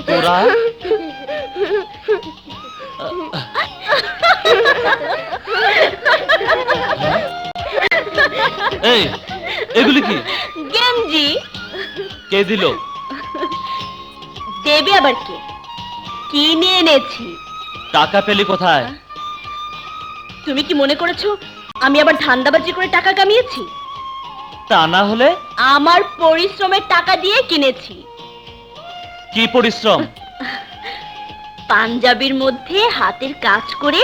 তোরা এই এগুলি কি? গেঞ্জি। কে দিল? দেবে আবার কে? কিনে এনেছি। টাকা পেলি কোথায়? তুমি কি মনে করেছো আমি আবার ধান্দাবাজি করে টাকা কামিয়েছি? তা না হলে? আমার পরিশ্রমের টাকা দিয়ে কিনেছি। কি পরিশ্রম? পাঞ্জাবির মধ্যে হাতের কাজ করে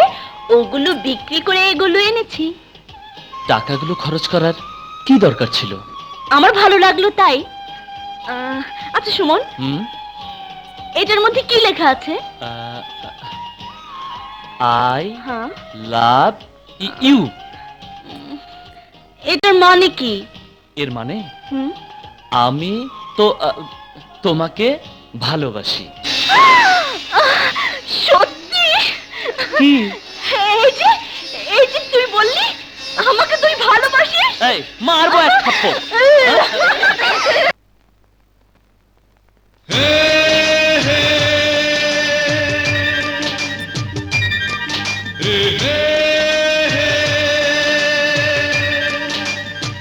ওগুলো বিক্রি করে এগুলো এনেছি। টাকাগুলো খরচ করার কি দরকার ছিল? আমার ভালো লাগলো তাই। আচ্ছা সুমন, এটার মধ্যে কি লেখা আছে? I love you. এটার মানে কি? এর মানে আমি তো তোমাকে ভালোবাসি। সত্যি? কি? এই যে তুই বললি আমাকে তুই ভালোবাসিস। এই মারবো এক থাপ্পড়।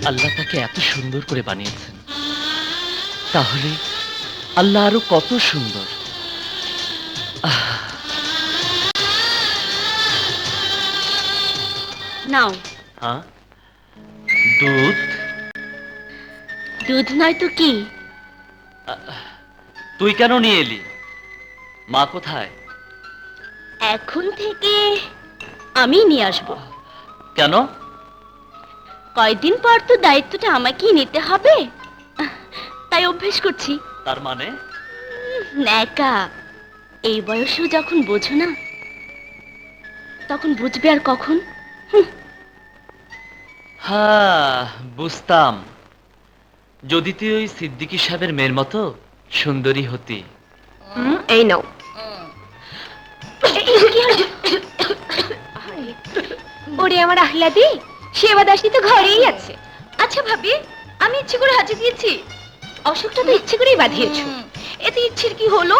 আল্লাহ তাকে এত সুন্দর করে বানিয়েছেন, তাহলে আল্লাহ আরো কত সুন্দর। নাও। হ্যাঁ, দুধ। দুধ নয় তো কি? তুই কেন নিয়ে এলি? মা কোথায়? এখন থেকে আমি নিয়ে আসবো। কেন? কয়দিন পর তো দায়িত্বটা আমাকেই নিতে হবে, তাই অভ্যেস করছি। তার মানে? ন্যাকা, এই বয়সেও যখন বোঝো না তখন বুঝবে আর কখন? হ্যাঁ, বুঝতাম যদি তুই ওই সিদ্দিকী সাহেবের মেয়ের মতো সুন্দরী হতি। এই নাও। ওরে আমার আহ্লাদি, সেবা দাসী তো ঘরেই আছে। আচ্ছা ভাবি, আমি ইচ্ছে করে হাঁচি দিয়েছি? অসুখটা তো ইচ্ছে করেই বাঁধিয়েছো। এতে ইচ্ছের কি হলো?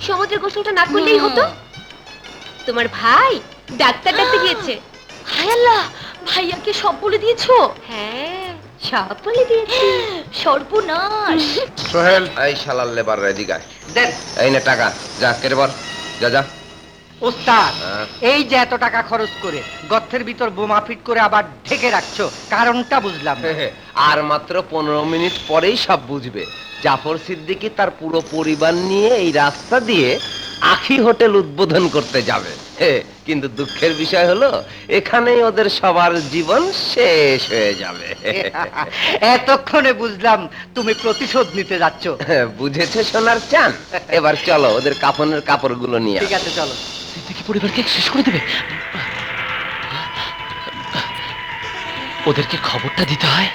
সমুদ্রের গোসলটা না করলেই হতো। তোমার ভাই ডাক্তার ডাকতে গিয়েছে। হায় আল্লাহ, ভাইয়াকে সব বলে দিয়েছো? হ্যাঁ, সব বলে দিয়েছি। সর্বনাশ। সোহেল, এই শালার লেবার এদিকে আয়। দেন। এই নে টাকা, যা কেটে বল, যা যা। ওস্তাদ, এই যে এত টাকা খরচ করে গর্তের ভিতর বোমা ফিট করে আবার ঢেকে রাখছো, কারণটা বুঝলাম না। আর মাত্র 15 মিনিট পরেই সব বুঝবে। জাফর সিদ্দিকী তার পুরো পরিবার নিয়ে এই রাস্তা দিয়ে আখি হোটেল উদ্বোধন করতে যাবে। কিন্তু দুঃখের বিষয় হলো এখানেই ওদের সবার জীবন শেষ হয়ে যাবে। এতক্ষণে বুঝলাম তুমি প্রতিশোধ নিতে যাচ্ছ। বুঝেছে সোনার চান? এবার চলো ওদের কাফনের কাপড়গুলো নিয়ে। ঠিক আছে, চলো। সিদ্দিকী পরিবারকে শেষ করে দেবে। ওদেরকে খবরটা দিতে হয়।